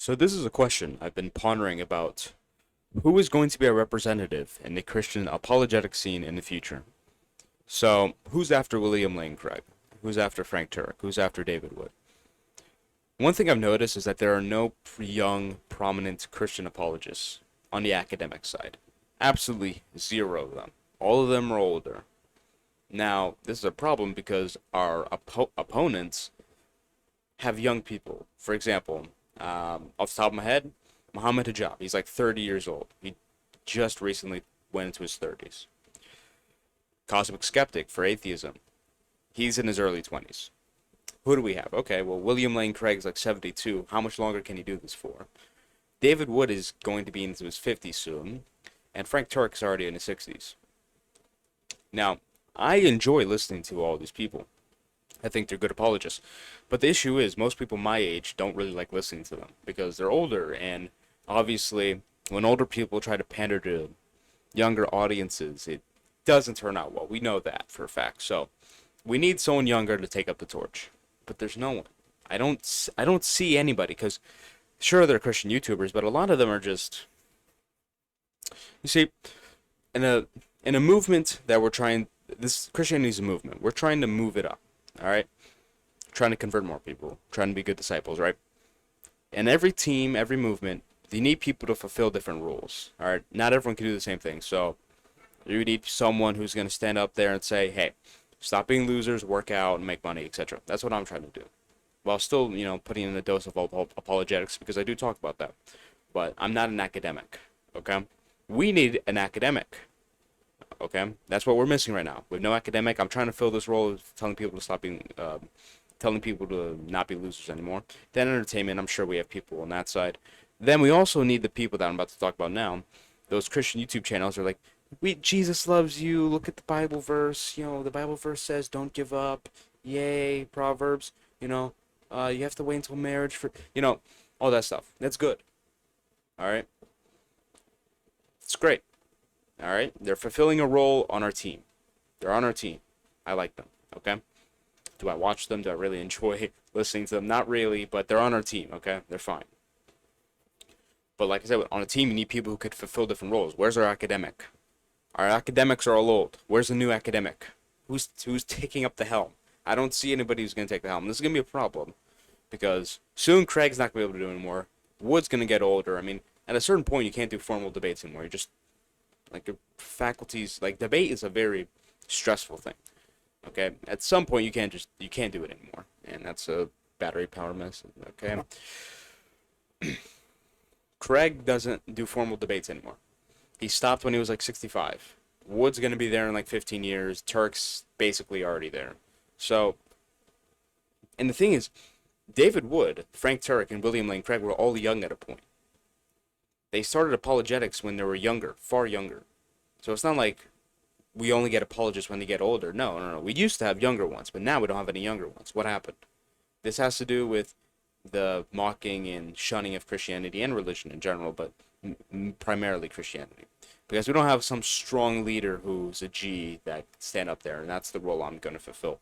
So this is a question I've been pondering about. Who is going to be a representative in the Christian apologetic scene in the future? So, who's after William Lane Craig? Who's after Frank Turek? Who's after David Wood? One thing I've noticed is that there are no young, prominent Christian apologists on the academic side. Absolutely zero of them. All of them are older. Now, this is a problem because our opponents have young people. For example, off the top of my head, Muhammad Hijab. He's like 30 years old. He just recently went into his 30s. Cosmic Skeptic for atheism. He's in his early 20s. Who do we have? Okay, well, William Lane Craig's like 72. How much longer can he do this for? David Wood is going to be into his 50s soon, and Frank Turek is already in his 60s. Now, I enjoy listening to all these people. I think they're good apologists. But the issue is, most people my age don't really like listening to them because they're older, and obviously, when older people try to pander to younger audiences, it doesn't turn out well. We know that for a fact. So, we need someone younger to take up the torch. But there's no one. I don't see anybody because sure they're Christian YouTubers, but a lot of them are just you see in a movement that we're trying this Christianity is a movement. We're trying to move it up. All right? Trying to convert more people, trying to be good disciples, right? And every team, every movement, they need people to fulfill different rules. All right? Not everyone can do the same thing. So, you need someone who's going to stand up there and say, "Hey, stop being losers, work out, and make money, etc." That's what I'm trying to do. While still, putting in a dose of apologetics because I do talk about that. But I'm not an academic, okay? We need an academic, okay? That's what we're missing right now. We have no academic. I'm trying to fill this role of telling people to stop being, telling people to not be losers anymore. Then entertainment, I'm sure we have people on that side. Then we also need the people that I'm about to talk about now. Those Christian YouTube channels are like, Jesus loves you. Look at the Bible verse. The Bible verse says, "Don't give up." Yay, Proverbs. You have to wait until marriage for, all that stuff. That's good. All right. It's great. All right. They're fulfilling a role on our team. They're on our team. I like them. Okay. Do I watch them? Do I really enjoy listening to them? Not really, but they're on our team. Okay. They're fine. But like I said, on a team, you need people who could fulfill different roles. Where's our academic? Our academics are all old. Where's the new academic? Who's taking up the helm? I don't see anybody who's going to take the helm. This is going to be a problem because soon Craig's not going to be able to do anymore. Wood's going to get older. I mean, at a certain point, you can't do formal debates anymore. You just, like, your faculties, like, debate is a very stressful thing. Okay? At some point, you can't do it anymore. And that's a battery power mess. Okay? Craig doesn't do formal debates anymore. He stopped when he was like 65. Wood's going to be there in like 15 years. Turk's basically already there. So, and the thing is, David Wood, Frank Turek, and William Lane Craig were all young at a point. They started apologetics when they were younger, far younger. So it's not like we only get apologists when they get older. No, no, no. We used to have younger ones, but now we don't have any younger ones. What happened? This has to do with the mocking and shunning of Christianity and religion in general, but primarily Christianity. Because we don't have some strong leader who's a G that can stand up there, and that's the role I'm going to fulfill.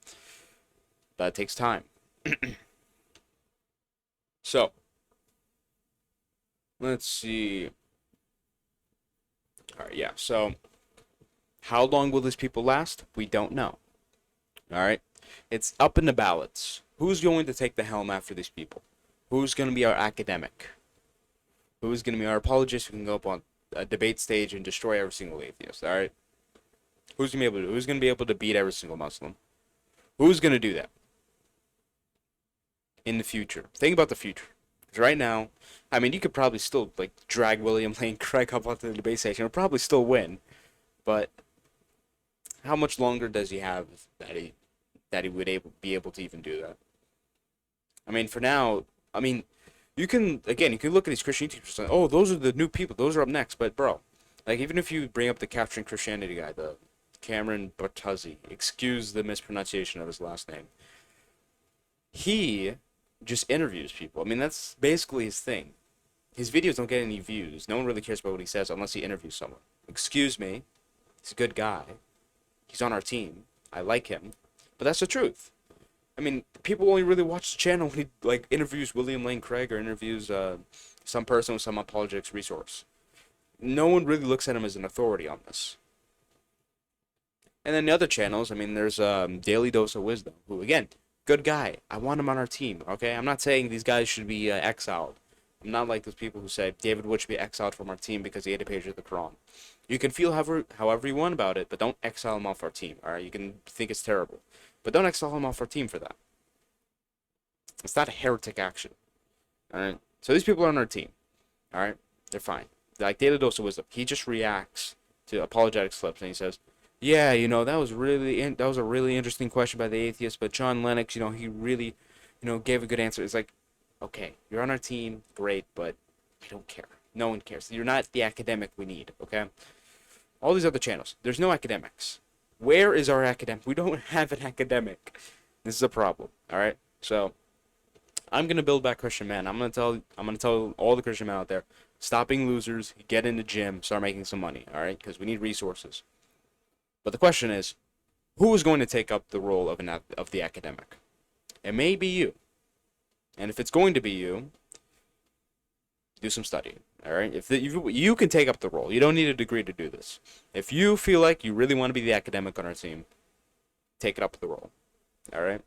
But it takes time. So, let's see. Alright, yeah, so how long will these people last? We don't know. Alright? It's up in the ballots. Who's going to take the helm after these people? Who's going to be our academic? Who's going to be our apologist who can go up on a debate stage and destroy every single atheist? Alright? Who's going to be able to do? Who's going to be able to beat every single Muslim? Who's going to do that? In the future. Think about the future. Because right now, I mean, you could probably still, like, drag William Lane Craig up onto the debate stage and he'll probably still win. But how much longer does he have that he would be able to even do that? I mean, for now, I mean, you can look at these Christian YouTubers and say, "Oh, those are the new people. Those are up next." But, bro, like, even if you bring up the Capturing Christianity guy, the Cameron Bartuzzi, excuse the mispronunciation of his last name, he just interviews people. I mean, that's basically his thing. His videos don't get any views. No one really cares about what he says unless he interviews someone. Excuse me. He's a good guy. He's on our team. I like him. But that's the truth. I mean, people only really watch the channel when he like interviews William Lane Craig or interviews some person with some apologetics resource. No one really looks at him as an authority on this. And then the other channels, I mean, there's Daily Dose of Wisdom, who again, good guy. I want him on our team. Okay, I'm not saying these guys should be exiled. I'm not like those people who say David Wood should be exiled from our team because he ate a page of the Quran. You can feel however you want about it, but don't exile him off our team. All right, you can think it's terrible, but don't exile him off our team for that. It's not a heretic action. All right, so these people are on our team. All right, they're fine. Like Daily Dose of Wisdom, he just reacts to apologetic slips and he says, "Yeah, that was a really interesting question by the atheist, but John Lennox, he really, gave a good answer." It's like, okay, you're on our team, great, but I don't care. No one cares. You're not the academic we need, okay? All these other channels, there's no academics. Where is our academic? We don't have an academic. This is a problem, all right? So I'm gonna build back Christian men. I'm gonna tell all the Christian men out there, stop being losers, get in the gym, start making some money, all right? Because we need resources. But the question is, who is going to take up the role of the academic? It may be you. And if it's going to be you, do some studying, all right? If you can take up the role. You don't need a degree to do this. If you feel like you really want to be the academic on our team, take it up the role, all right?